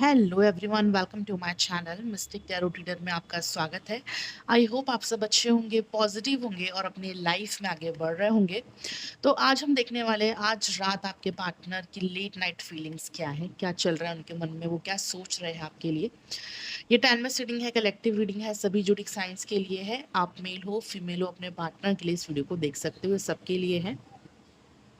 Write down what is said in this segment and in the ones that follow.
Hello everyone, welcome to my channel mystic tarot reader में आपका स्वागत है। आई होप आप सब अच्छे होंगे, पॉजिटिव होंगे और अपनी लाइफ में आगे बढ़ रहे होंगे। तो आज हम देखने वाले हैं आज रात आपके पार्टनर की लेट नाइट फीलिंग्स क्या है, क्या चल रहा है उनके मन में, वो क्या सोच रहे हैं आपके लिए। ये टाइमलेस रीडिंग है, कलेक्टिव रीडिंग है, सभी जोडिक साइंस के लिए है। आप मेल हो फीमेल हो, अपने पार्टनर के लिए इस वीडियो को देख सकते हो, ये सबके लिए है।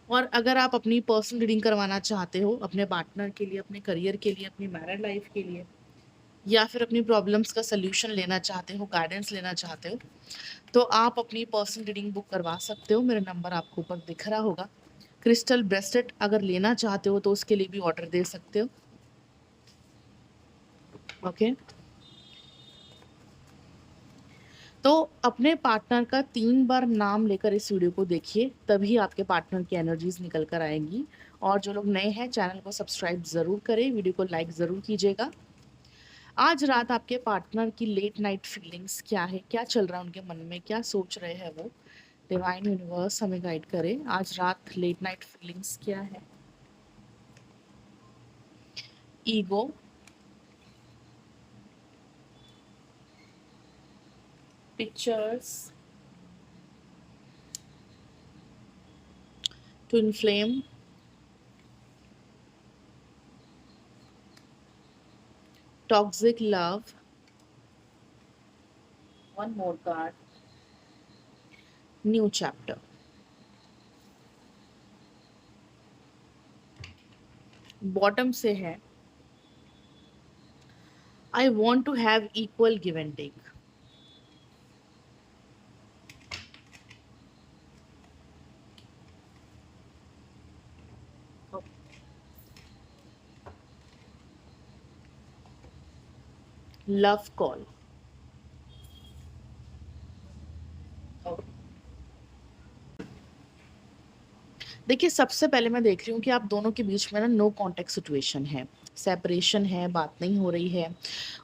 और अगर आप अपनी पर्सनल रीडिंग करवाना चाहते हो अपने पार्टनर के लिए, अपने करियर के लिए, अपनी मैरिड लाइफ के लिए, या फिर अपनी प्रॉब्लम्स का सल्यूशन लेना चाहते हो, गाइडेंस लेना चाहते हो, तो आप अपनी पर्सनल रीडिंग बुक करवा सकते हो। मेरा नंबर आपको ऊपर दिख रहा होगा। क्रिस्टल ब्रेसलेट अगर लेना चाहते हो तो उसके लिए भी ऑर्डर दे सकते हो। ओके, तो अपने पार्टनर का 3 बार नाम लेकर इस वीडियो को देखिए, तभी आपके पार्टनर की एनर्जीज निकल कर आएंगी। और जो लोग नए हैं, चैनल को सब्सक्राइब ज़रूर करें, वीडियो को लाइक ज़रूर कीजिएगा। आज रात आपके पार्टनर की लेट नाइट फीलिंग्स क्या है, क्या चल रहा है उनके मन में, क्या सोच रहे हैं वो। डिवाइन यूनिवर्स हमें गाइड करे, आज रात लेट नाइट फीलिंग्स क्या है। Ego, pictures, twin flame, toxic love, one more card, new chapter. Bottom से है I want to have equal give and take. Love call. देखिए, सबसे पहले मैं देख रही हूँ कि आप दोनों के बीच में ना नो कॉन्टेक्ट सिचुएशन है, सेपरेशन है, बात नहीं हो रही है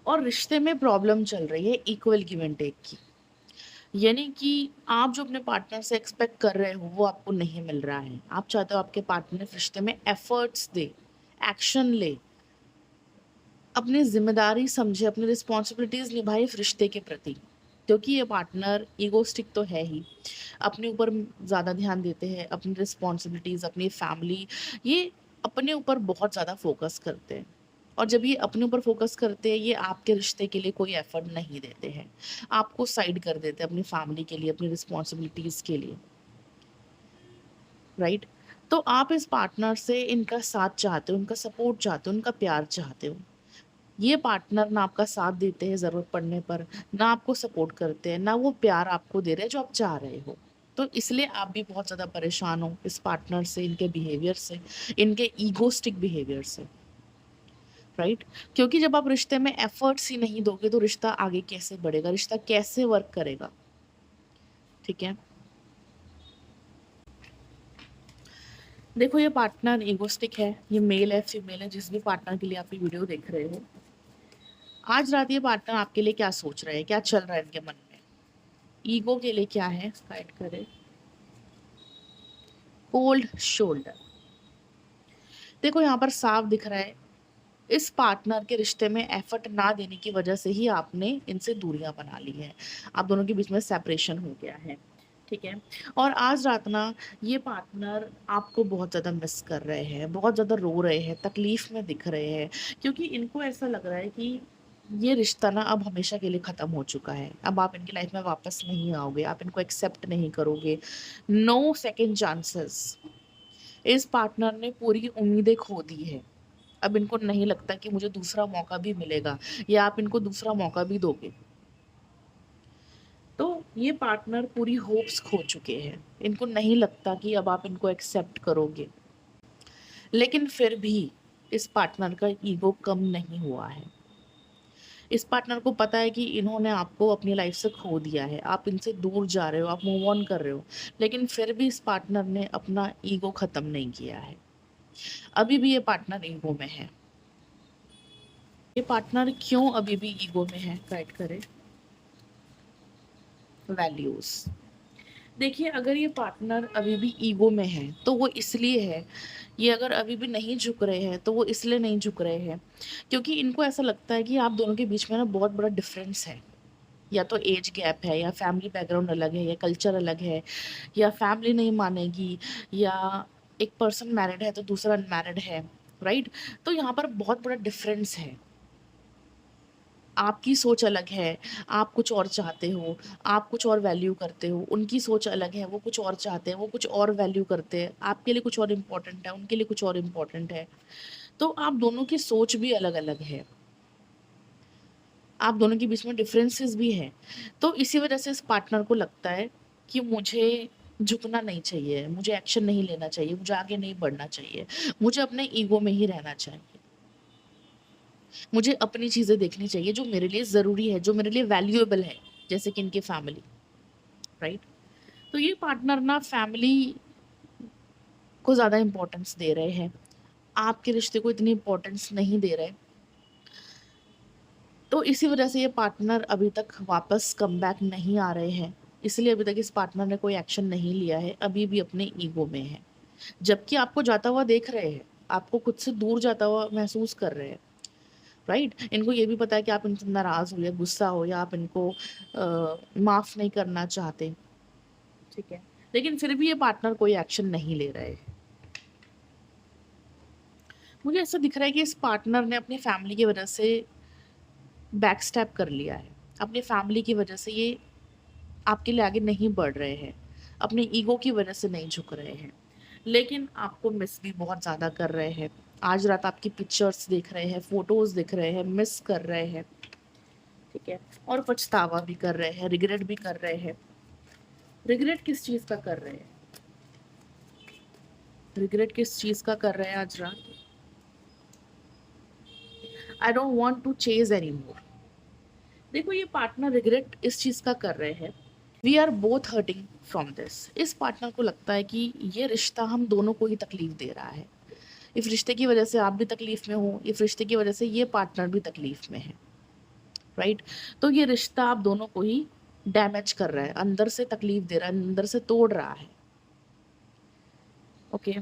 और रिश्ते में प्रॉब्लम चल रही है इक्वल गिव एंड टेक की। यानी कि आप जो अपने पार्टनर से एक्सपेक्ट कर रहे हो वो आपको नहीं मिल रहा है। आप चाहते हो आपके पार्टनर रिश्ते में एफर्ट्स दे, एक्शन ले, अपनी जिम्मेदारी समझे, अपनी रिस्पॉन्सिबिलिटीज निभाए इस रिश्ते के प्रति। क्योंकि ये पार्टनर ईगोस्टिक तो है ही, अपने ऊपर ज़्यादा ध्यान देते हैं, अपनी रिस्पॉन्सिबिलिटीज, अपनी फैमिली, ये अपने ऊपर बहुत ज़्यादा फोकस करते हैं। और जब ये अपने ऊपर फोकस करते हैं, ये आपके रिश्ते के लिए कोई एफर्ट नहीं देते हैं, आपको साइड कर देते हैं अपनी फैमिली के लिए, अपनी रिस्पॉन्सिबिलिटीज के लिए। राइट, तो आप इस पार्टनर से इनका साथ चाहते हो, उनका सपोर्ट चाहते हो, उनका प्यार चाहते हो। ये पार्टनर ना आपका साथ देते हैं ज़रूरत पड़ने पर, ना आपको सपोर्ट करते हैं, ना वो प्यार आपको दे रहे हैं जो आप चाह रहे हो। तो इसलिए आप भी बहुत ज़्यादा परेशान हो इस पार्टनर से, इनके बिहेवियर से, इनके ईगोस्टिक बिहेवियर से। राइट, क्योंकि जब आप रिश्ते में एफर्ट्स ही नहीं दोगे तो रिश्ता आगे कैसे बढ़ेगा, रिश्ता कैसे वर्क करेगा। ठीक है, देखो ये पार्टनर ईगोस्टिक है, ये मेल है फीमेल है, जिस भी पार्टनर के लिए आप ये वीडियो देख रहे हो, आज रात ये पार्टनर आपके लिए क्या सोच रहे हैं, क्या चल रहा है इनके मन में। ईगो के लिए क्या है, गाइड करे। Cold shoulder. देखो यहाँ पर साफ दिख रहा है, इस पार्टनर के रिश्ते में एफर्ट ना देने की वजह से ही आपने इनसे दूरियां बना ली है, आप दोनों के बीच में सेपरेशन हो गया है। ठीक है, और आज रात ना ये पार्टनर आपको बहुत ज़्यादा मिस कर रहे हैं, बहुत ज़्यादा रो रहे हैं, तकलीफ में दिख रहे हैं, क्योंकि इनको ऐसा लग रहा है कि ये रिश्ता ना अब हमेशा के लिए ख़त्म हो चुका है, अब आप इनकी लाइफ में वापस नहीं आओगे, आप इनको एक्सेप्ट नहीं करोगे। No second chances. इस पार्टनर ने पूरी उम्मीदें खो दी है, अब इनको नहीं लगता कि मुझे दूसरा मौका भी मिलेगा या आप इनको दूसरा मौका भी दोगे। तो ये पार्टनर पूरी होप्स खो चुके हैं, इनको नहीं लगता कि अब आप इनको एक्सेप्ट करोगे। लेकिन फिर भी इस पार्टनर का ईगो कम नहीं हुआ है। इस पार्टनर को पता है कि इन्होंने आपको अपनी लाइफ से खो दिया है, आप इनसे दूर जा रहे हो, आप मूव ऑन कर रहे हो, लेकिन फिर भी इस पार्टनर ने अपना ईगो खत्म नहीं किया है। अभी भी ये पार्टनर ईगो में है। ये पार्टनर क्यों अभी भी ईगो में है, गाइड करे। वैल्यूज। देखिए, अगर ये पार्टनर अभी भी ईगो में है, तो वो इसलिए है, ये अगर अभी भी नहीं झुक रहे हैं, तो वो इसलिए नहीं झुक रहे हैं, क्योंकि इनको ऐसा लगता है कि आप दोनों के बीच में ना बहुत बड़ा डिफरेंस है। या तो एज गैप है, या फैमिली बैकग्राउंड अलग है, या कल्चर अलग है, या फैमिली नहीं मानेगी, या एक पर्सन मैरिड है तो दूसरा अनमैरिड है, राइट? तो यहाँ पर बहुत बड़ा डिफरेंस है। आपकी सोच अलग है, आप कुछ और चाहते हो, आप कुछ और वैल्यू करते हो, उनकी सोच अलग है, वो कुछ और चाहते हैं, वो कुछ और वैल्यू करते हैं, आपके लिए कुछ और इम्पोर्टेंट है, उनके लिए कुछ और इम्पोर्टेंट है। तो आप दोनों की सोच भी अलग-अलग है, आप दोनों के बीच में डिफरेंसेस भी हैं। तो इसी वजह से इस पार्टनर को लगता है कि मुझे झुकना नहीं चाहिए, मुझे एक्शन नहीं लेना चाहिए, मुझे आगे नहीं बढ़ना चाहिए, मुझे अपने ईगो में ही रहना चाहिए। मुझे अपनी चीज़ें देखनी चाहिए जो मेरे लिए ज़रूरी है, जो मेरे लिए वैल्यूएबल है, जैसे कि इनकी फैमिली, राइट? तो ये पार्टनर ना फैमिली को ज़्यादा इम्पोर्टेंस दे रहे हैं, आपके रिश्ते को इतनी इम्पोर्टेंस नहीं दे रहे। तो इसी वजह से ये पार्टनर अभी तक वापस कमबैक नहीं आ रहे हैं, इसलिए अभी तक इस पार्टनर ने कोई एक्शन नहीं लिया है, अभी भी अपने ईगो में है। जबकि आपको जाता हुआ देख रहे हैं, आपको खुद से दूर जाता हुआ महसूस कर रहे हैं, राइट? इनको ये भी पता है कि आप इनसे नाराज़ हो या गुस्सा हो, या आप इनको माफ़ नहीं करना चाहते, ठीक है? लेकिन फिर भी ये पार्टनर कोई एक्शन नहीं ले रहे हैं। मुझे ऐसा दिख रहा है कि इस पार्टनर ने अपनी फैमिली की वजह से बैक स्टेप कर लिया है। अपनी फैमिली की वजह से ये आपके लिए आगे नहीं बढ़ रहे हैं, अपने ईगो की वजह से नहीं झुक रहे हैं, लेकिन आपको मिस भी बहुत ज़्यादा कर रहे हैं। आज रात आपकी पिक्चर्स देख रहे हैं, फोटोज़ देख रहे हैं, मिस कर रहे हैं, ठीक है? और पछतावा भी कर रहे हैं, रिग्रेट भी कर रहे हैं। रिग्रेट किस चीज़ का कर रहे हैं? रिग्रेट किस चीज़ का कर रहे हैं आज रात? I don't want to chase anymore. देखो, ये पार्टनर रिग्रेट इस चीज़ का कर रहे हैं, we are both hurting from this. इस पार्टनर को लगता है कि ये रिश्ता हम दोनों को ही तकलीफ दे रहा है। इस रिश्ते की वजह से आप भी तकलीफ में हो, इस रिश्ते की वजह से ये पार्टनर भी तकलीफ में है, राइट? तो ये रिश्ता आप दोनों को ही डैमेज कर रहा है, अंदर से तकलीफ दे रहा है, अंदर से तोड़ रहा है, ओके?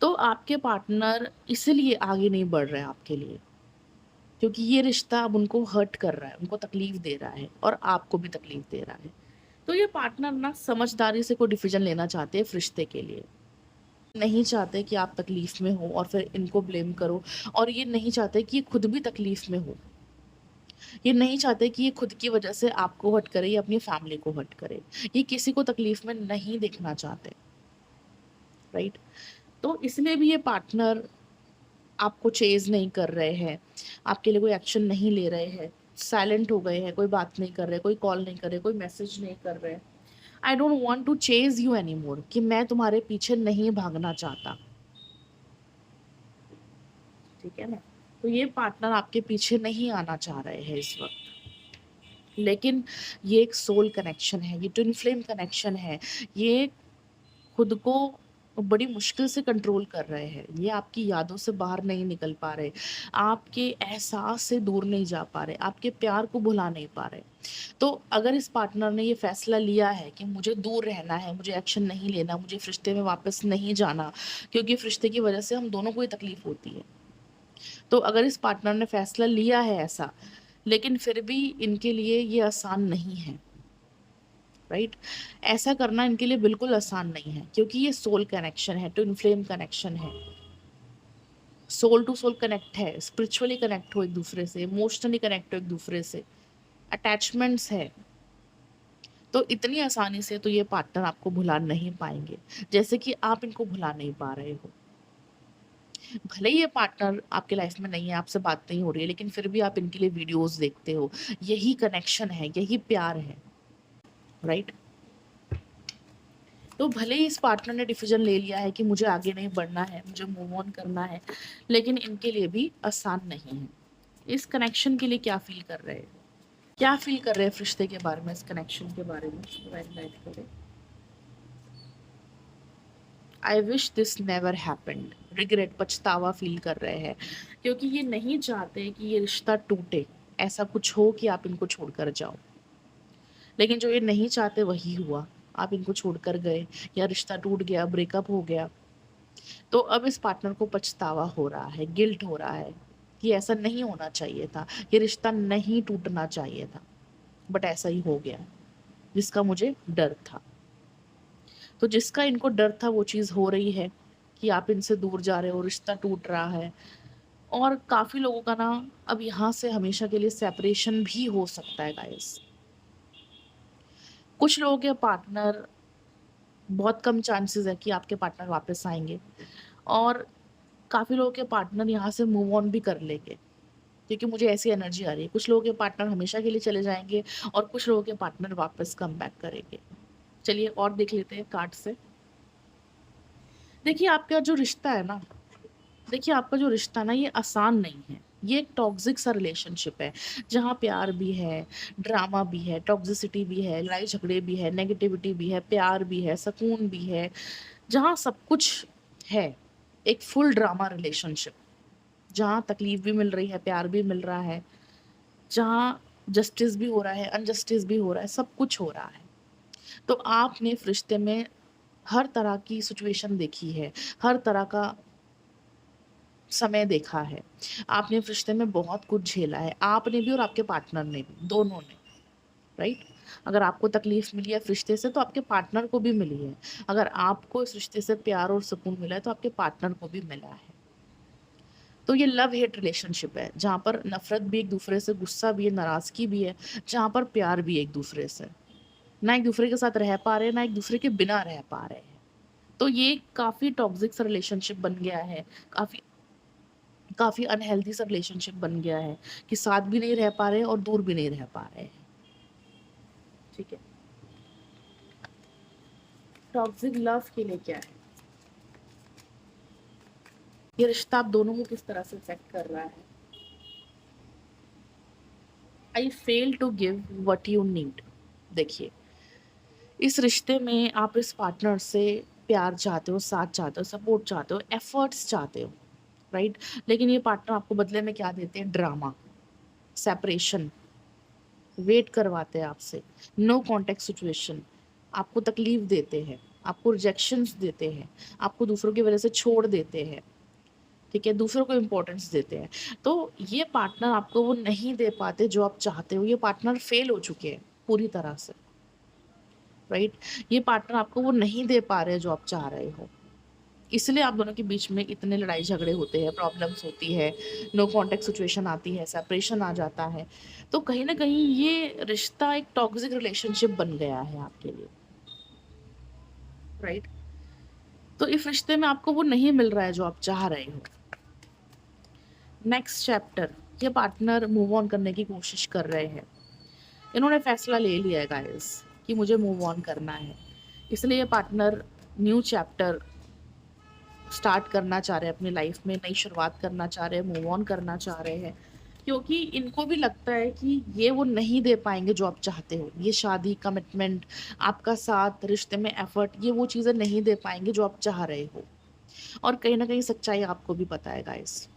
तो आपके पार्टनर इसीलिए आगे नहीं बढ़ रहे हैं आपके लिए, क्योंकि ये रिश्ता अब उनको हर्ट कर रहा है, उनको तकलीफ दे रहा है, और आपको भी तकलीफ दे रहा है। तो ये पार्टनर ना समझदारी से कोई डिसीजन लेना चाहते हैं इस रिश्ते के लिए। नहीं चाहते कि आप तकलीफ में हो और फिर इनको ब्लेम करो, और ये नहीं चाहते कि ये खुद भी तकलीफ में हो। ये नहीं चाहते कि ये खुद की वजह से आपको हर्ट करे या अपनी फैमिली को हर्ट करे। ये किसी को तकलीफ में नहीं देखना चाहते, राइट? तो इसलिए भी ये पार्टनर आपको चेज़ नहीं कर रहे हैं, आपके लिए कोई एक्शन नहीं ले रहे हैं, साइलेंट हो गए हैं, कोई बात नहीं कर रहे, कोई कॉल नहीं कर रहे, कोई मैसेज नहीं कर रहे। I don't want to chase you anymore, कि मैं तुम्हारे पीछे नहीं भागना चाहता, ठीक है ना? तो ये पार्टनर आपके पीछे नहीं आना चाह रहे हैं इस वक़्त। लेकिन ये एक सोल कनेक्शन है, ये ट्विन फ्लेम कनेक्शन है, ये खुद को बड़ी मुश्किल से कंट्रोल कर रहे हैं, ये आपकी यादों से बाहर नहीं निकल पा रहे, आपके एहसास से दूर नहीं जा पा रहे, आपके प्यार को भुला नहीं पा रहे। तो अगर इस पार्टनर ने ये फैसला लिया है कि मुझे दूर रहना है, मुझे एक्शन नहीं लेना, मुझे इस रिश्ते में वापस नहीं जाना, क्योंकि इस रिश्ते की वजह से हम दोनों को ही तकलीफ होती है। तो अगर इस पार्टनर ने फैसला लिया है ऐसा, लेकिन फिर भी इनके लिए ये आसान नहीं है, राइट? ऐसा करना इनके लिए बिल्कुल आसान नहीं है, क्योंकि ये सोल कनेक्शन है, ट्विन फ्लेम कनेक्शन है, सोल टू सोल कनेक्ट है, स्पिरिचुअली कनेक्ट हो एक दूसरे से, इमोशनली कनेक्ट हो एक दूसरे से, अटैचमेंट्स है। तो इतनी आसानी से तो ये पार्टनर आपको भुला नहीं पाएंगे, जैसे कि आप इनको भुला नहीं पा रहे हो। भले ही ये पार्टनर आपके लाइफ में नहीं है, आपसे बात नहीं हो रही है, लेकिन फिर भी आप इनके लिए वीडियोस देखते हो। यही कनेक्शन है, यही प्यार है, राइट? तो भले ही इस पार्टनर ने डिसीजन ले लिया है कि मुझे आगे नहीं बढ़ना है, मुझे मूव ऑन करना है, लेकिन इनके लिए भी आसान नहीं है। इस कनेक्शन के लिए क्या फील कर रहे हैं, क्या फील कर रहे हैं इस रिश्ते के बारे में, इस कनेक्शन के बारे में? राइट करें, I wish this never happened. Regret, पछतावा फील कर रहे हैं, क्योंकि ये नहीं चाहते कि ये रिश्ता टूटे, ऐसा कुछ हो कि आप इनको छोड़कर जाओ। लेकिन जो ये नहीं चाहते वही हुआ, आप इनको छोड़कर गए या रिश्ता टूट गया, ब्रेकअप हो गया, तो अब इस पार्टनर को पछतावा हो रहा है, गिल्ट हो रहा है कि ऐसा नहीं होना चाहिए था, ये रिश्ता नहीं टूटना चाहिए था, बट ऐसा ही हो गया जिसका मुझे डर था। तो जिसका इनको डर था वो चीज़ हो रही है कि आप इनसे दूर जा रहे हो, रिश्ता टूट रहा है। और काफ़ी लोगों का ना अब यहाँ से हमेशा के लिए सेपरेशन भी हो सकता है गाइस। कुछ लोगों के पार्टनर, बहुत कम चांसेस है कि आपके पार्टनर वापस आएंगे, और काफ़ी लोगों के पार्टनर यहाँ से मूव ऑन भी कर लेंगे, क्योंकि मुझे ऐसी एनर्जी आ रही है। कुछ लोगों के पार्टनर हमेशा के लिए चले जाएंगे और कुछ लोगों के पार्टनर वापस कम बैक करेंगे। चलिए और देख लेते हैं कार्ड से। देखिए आपका जो रिश्ता है ना, देखिए आपका जो रिश्ता ना, ये आसान नहीं है। ये एक टॉक्सिक सा रिलेशनशिप है, जहाँ प्यार भी है, ड्रामा भी है, टॉक्सिसिटी भी है, लड़ाई झगड़े भी है, नेगेटिविटी भी है, प्यार भी है, सुकून भी है, जहाँ सब कुछ है। एक फुल ड्रामा रिलेशनशिप, जहाँ तकलीफ भी मिल रही है, प्यार भी मिल रहा है, जहाँ जस्टिस भी हो रहा है, अनजस्टिस भी हो रहा है, सब कुछ हो रहा है। तो आपने इस रिश्ते में हर तरह की सिचुएशन देखी है, हर तरह का समय देखा है। आपने इस रिश्ते में बहुत कुछ झेला है, आपने भी और आपके पार्टनर ने भी, दोनों ने, राइट? अगर आपको तकलीफ मिली है इस रिश्ते से तो आपके पार्टनर को भी मिली है। अगर आपको इस रिश्ते से प्यार और सुकून मिला है तो आपके पार्टनर को भी मिला है। तो ये लव हेट रिलेशनशिप है, जहाँ पर नफरत भी एक दूसरे से, गुस्सा भी है, नाराजगी भी है, जहाँ पर प्यार भी है एक दूसरे से। ना एक दूसरे के साथ रह पा रहे हैं, ना एक दूसरे के बिना रह पा रहे हैं। तो ये काफी टॉक्सिक सा रिलेशनशिप बन गया है, काफी काफी अनहेल्दी सा रिलेशनशिप बन गया है कि साथ भी नहीं रह पा रहे हैं और दूर भी नहीं रह पा रहे हैं। ठीक है, टॉक्सिक लव के लिए क्या है, ये रिश्ता आप दोनों को किस तरह से इफेक्ट कर रहा है। I fail to give what you need. देखिए, इस रिश्ते में आप इस पार्टनर से प्यार चाहते हो, साथ चाहते हो, सपोर्ट चाहते हो, एफर्ट्स चाहते हो, राइट? लेकिन ये पार्टनर आपको बदले में क्या देते हैं? ड्रामा, सेपरेशन, वेट करवाते हैं आपसे, नो कॉन्टेक्ट सिचुएशन, आपको तकलीफ देते हैं, आपको रिजेक्शंस देते हैं, आपको दूसरों की वजह से छोड़ देते हैं, ठीक है, दूसरों को इम्पोर्टेंस देते हैं। तो ये पार्टनर आपको वो नहीं दे पाते जो आप चाहते हो। ये पार्टनर फेल हो चुके हैं पूरी तरह से, राइट? ये पार्टनर आपको वो नहीं दे पा रहे जो आप चाह रहे हो, इसलिए आप दोनों के बीच में इतने लड़ाई झगड़े होते हैं, प्रॉब्लम्स होती है, नो कॉन्टेक्ट सिचुएशन आती है, सेपरेशन आ जाता है। तो कहीं ना कहीं ये रिश्ता एक टॉक्सिक रिलेशनशिप बन गया है आपके लिए, राइट? तो इस रिश्ते में आपको वो नहीं मिल रहा है जो आप चाह रहे हो। नेक्स्ट चैप्टर, ये पार्टनर मूव ऑन करने की कोशिश कर रहे हैं, इन्होंने फैसला ले लिया है गाइस कि मुझे मूव ऑन करना है, इसलिए ये पार्टनर न्यू चैप्टर स्टार्ट करना चाह रहे हैं अपनी लाइफ में, नई शुरुआत करना चाह रहे हैं, मूव ऑन करना चाह रहे हैं, क्योंकि इनको भी लगता है कि ये वो नहीं दे पाएंगे जो आप चाहते हो। ये शादी, कमिटमेंट, आपका साथ, रिश्ते में एफर्ट, ये वो चीज़ें नहीं दे पाएंगे जो आप चाह रहे हो। और कहीं ना कहीं सच्चाई आपको भी पता है गाइस,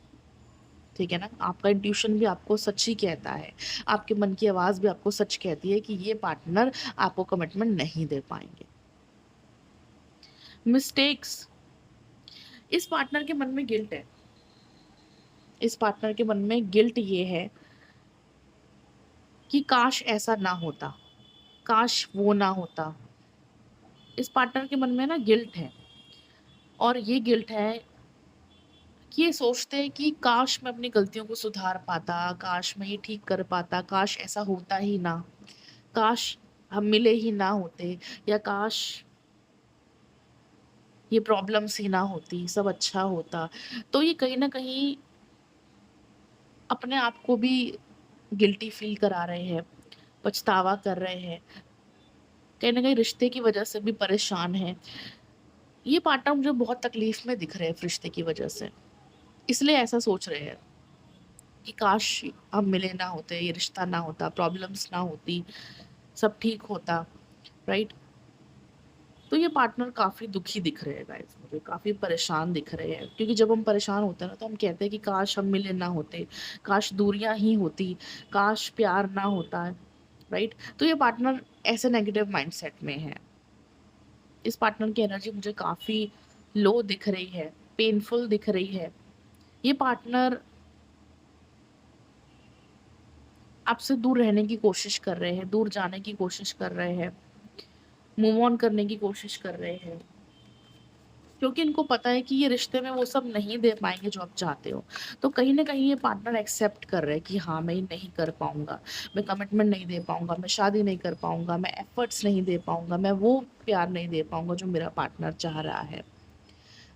ठीक है ना? आपका इंट्यूशन भी आपको सच ही कहता है, आपके मन की आवाज़ भी आपको सच कहती है कि ये पार्टनर आपको कमिटमेंट नहीं दे पाएंगे। मिस्टेक्स, इस पार्टनर के मन में गिल्ट है, इस पार्टनर के मन में गिल्ट ये है कि काश ऐसा ना होता, काश वो ना होता। इस पार्टनर के मन में ना गिल्ट है, और ये गिल्ट है कि ये सोचते हैं कि काश मैं अपनी गलतियों को सुधार पाता, काश मैं ये ठीक कर पाता, काश ऐसा होता ही ना, काश हम मिले ही ना होते, या काश ये प्रॉब्लम्स ही ना होती, सब अच्छा होता। तो ये कहीं ना कहीं अपने आप को भी गिल्टी फील करा रहे हैं, पछतावा कर रहे हैं, कहीं ना कहीं रिश्ते की वजह से भी परेशान है। ये पार्टनर मुझे बहुत तकलीफ में दिख रहे हैं रिश्ते की वजह से, इसलिए ऐसा सोच रहे हैं कि काश हम मिले ना होते, ये रिश्ता ना होता, प्रॉब्लम्स ना होती, सब ठीक होता, राइट? तो ये पार्टनर काफ़ी दुखी दिख रहे हैं गाइस, मुझे काफ़ी परेशान दिख रहे हैं, क्योंकि जब हम परेशान होते हैं ना तो हम कहते हैं कि काश हम मिले ना होते, काश दूरियां ही होती, काश प्यार ना होता है, राइट? तो ये पार्टनर ऐसे नेगेटिव माइंडसेट में है। इस पार्टनर की एनर्जी मुझे काफ़ी लो दिख रही है, पेनफुल दिख रही है। ये पार्टनर आपसे दूर रहने की कोशिश कर रहे हैं, दूर जाने की कोशिश कर रहे हैं, मूव ऑन करने की कोशिश कर रहे हैं। क्योंकि इनको पता है कि ये रिश्ते में वो सब नहीं दे पाएँगे जो आप चाहते हो। तो कहीं न कहीं ये पार्टनर एक्सेप्ट कर रहे हैं कि हाँ, मैं ये नहीं कर पाऊँगा, मैं कमिटमेंट नहीं दे पाऊँगा, मैं शादी नहीं कर पाऊँगा, मैं एफर्ट्स नहीं दे पाऊँगा, मैं वो प्यार नहीं दे पाऊँगा जो मेरा पार्टनर चाह रहा है,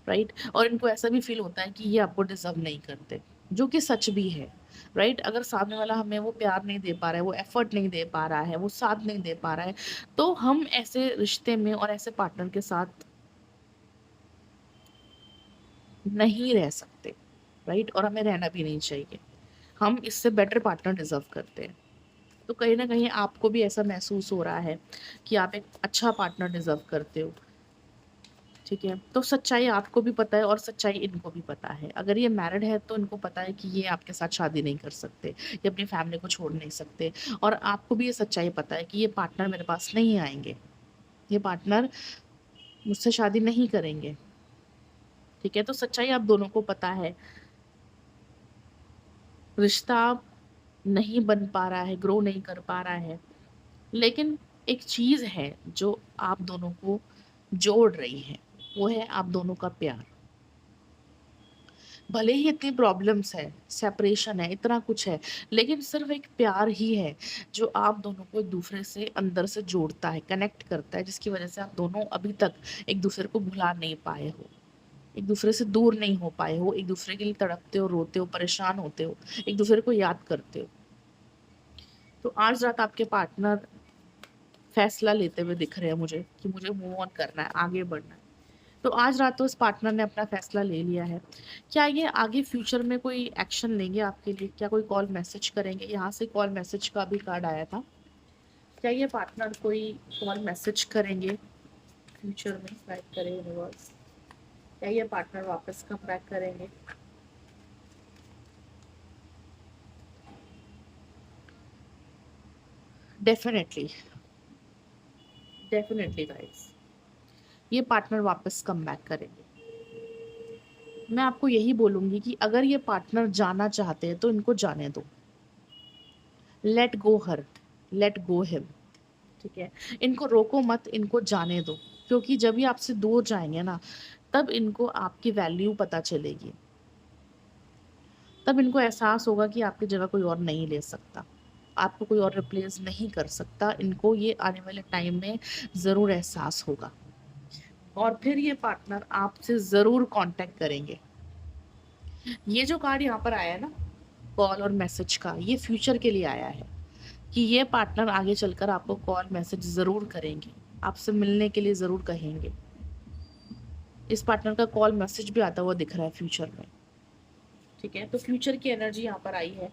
राइट? और इनको ऐसा भी फ़ील होता है कि ये आपको डिज़र्व नहीं करते, जो कि सच भी है, राइट? अगर सामने वाला हमें वो प्यार नहीं दे पा रहा है, वो एफर्ट नहीं दे पा रहा है, वो साथ नहीं दे पा रहा है, तो हम ऐसे रिश्ते में और ऐसे पार्टनर के साथ नहीं रह सकते, राइट? और हमें रहना भी नहीं चाहिए। हम इससे बेटर पार्टनर डिज़र्व करते हैं। तो कहीं न कहीं आपको भी ऐसा महसूस हो रहा है कि आप एक अच्छा पार्टनर डिज़र्व करते हो, ठीक है? तो सच्चाई आपको भी पता है और सच्चाई इनको भी पता है। अगर ये मैरिड है तो इनको पता है कि ये आपके साथ शादी नहीं कर सकते, ये अपनी फैमिली को छोड़ नहीं सकते, और आपको भी ये सच्चाई पता है कि ये पार्टनर मेरे पास नहीं आएँगे, ये पार्टनर मुझसे शादी नहीं करेंगे, ठीक है? तो सच्चाई आप दोनों को पता है। रिश्ता नहीं बन पा रहा है, ग्रो नहीं कर पा रहा है। लेकिन एक चीज़ है जो आप दोनों को जोड़ रही है, वो है आप दोनों का प्यार। भले ही इतनी प्रॉब्लम्स है, सेपरेशन है, इतना कुछ है, लेकिन सिर्फ़ एक प्यार ही है जो आप दोनों को एक-दूसरे से अंदर से जोड़ता है, कनेक्ट करता है, जिसकी वज़ह से आप दोनों अभी तक एक-दूसरे को भुला नहीं पाए हो। एक-दूसरे से दूर नहीं हो पाए हो, एक-दूसरे के लिए तड़पते हो, रोते हो, परेशान होते हो, एक-दूसरे को याद करते हो। तो आज रात आपके पार्टनर फैसला लेते हुए दिख रहे हैं मुझे कि मुझे मूव ऑन करना है, आगे बढ़ना है। तो आज रात तो इस पार्टनर ने अपना फैसला ले लिया है। क्या ये आगे फ्यूचर में कोई एक्शन लेंगे आपके लिए? क्या कोई कॉल मैसेज करेंगे? यहाँ से कॉल मैसेज का भी कार्ड आया था। क्या ये पार्टनर कोई कॉल मैसेज करेंगे फ्यूचर में? गाइड करे यूनिवर्स। क्या ये पार्टनर वापस कम बैक करेंगे? डेफिनेटली, डेफिनेटली गाइस, ये पार्टनर वापस कम बैक करेंगे। मैं आपको यही बोलूँगी कि अगर ये पार्टनर जाना चाहते हैं तो इनको जाने दो। लेट गो हर, लेट गो हिम, ठीक है? इनको रोको मत, इनको जाने दो। क्योंकि जब ये आपसे दूर जाएँगे ना, तब इनको आपकी वैल्यू पता चलेगी। तब इनको एहसास होगा कि आपकी जगह कोई और नहीं ले सकता। आपको कोई और रिप्लेस नहीं कर सकता। इनको ये आने वाले टाइम में ज़रूर एहसास होगा। और फिर ये पार्टनर आपसे ज़रूर कॉन्टैक्ट करेंगे। ये जो कार्ड यहाँ पर आया है ना, कॉल और मैसेज का, ये फ्यूचर के लिए आया है कि ये पार्टनर आगे चलकर आपको कॉल मैसेज ज़रूर करेंगे, आपसे मिलने के लिए ज़रूर कहेंगे। इस पार्टनर का कॉल मैसेज भी आता हुआ दिख रहा है फ्यूचर में, ठीक है? तो फ्यूचर की एनर्जी यहाँ पर आई है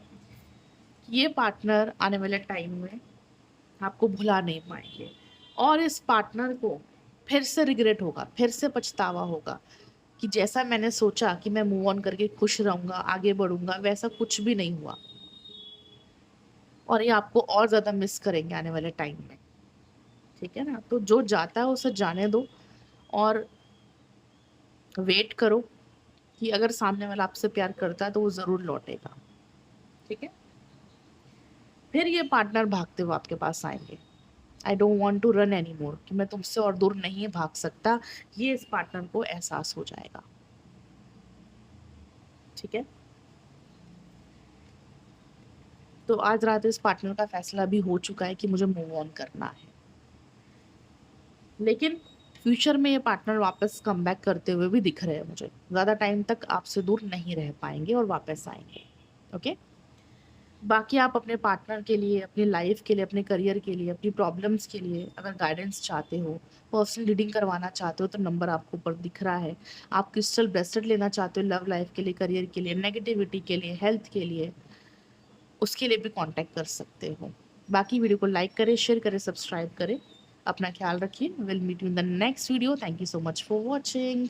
कि ये पार्टनर आने वाले टाइम में आपको भुला नहीं पाएँगे, और इस पार्टनर को फिर से रिग्रेट होगा, फिर से पछतावा होगा कि जैसा मैंने सोचा कि मैं मूव ऑन करके खुश रहूँगा, आगे बढ़ूँगा, वैसा कुछ भी नहीं हुआ, और ये आपको और ज़्यादा मिस करेंगे आने वाले टाइम में, ठीक है ना? तो जो जाता है उसे जाने दो, और वेट करो कि अगर सामने वाला आपसे प्यार करता है तो वो ज़रूर लौटेगा, ठीक है? फिर ये पार्टनर भागते हुए आपके पास आएँगे। I don't want to run anymore, कि मैं तुमसे और दूर नहीं भाग सकता, ये इस पार्टनर को एहसास हो जाएगा, ठीक है? तो आज रात इस पार्टनर का फैसला भी हो चुका है कि मुझे मूव ऑन करना है। लेकिन फ्यूचर में ये पार्टनर वापस कमबैक करते हुए भी दिख रहे हैं मुझे। ज़्यादा टाइम तक आपसे दूर नहीं रह पाएँगे और वापस आएँगे, ओके? बाकी आप अपने पार्टनर के लिए, अपनी लाइफ़ के लिए, अपने करियर के लिए, अपनी प्रॉब्लम्स के लिए अगर गाइडेंस चाहते हो, पर्सनल रीडिंग करवाना चाहते हो, तो नंबर आपको ऊपर दिख रहा है। आप क्रिस्टल ब्रेसलेट लेना चाहते हो लव लाइफ़ के लिए, करियर के लिए, नेगेटिविटी के लिए, हेल्थ के लिए, उसके लिए भी कॉन्टैक्ट कर सकते हो। बाकी वीडियो को लाइक करें, शेयर करें, सब्सक्राइब करें। अपना ख्याल रखिए। Will meet you in the next video. Thank you so much for watching.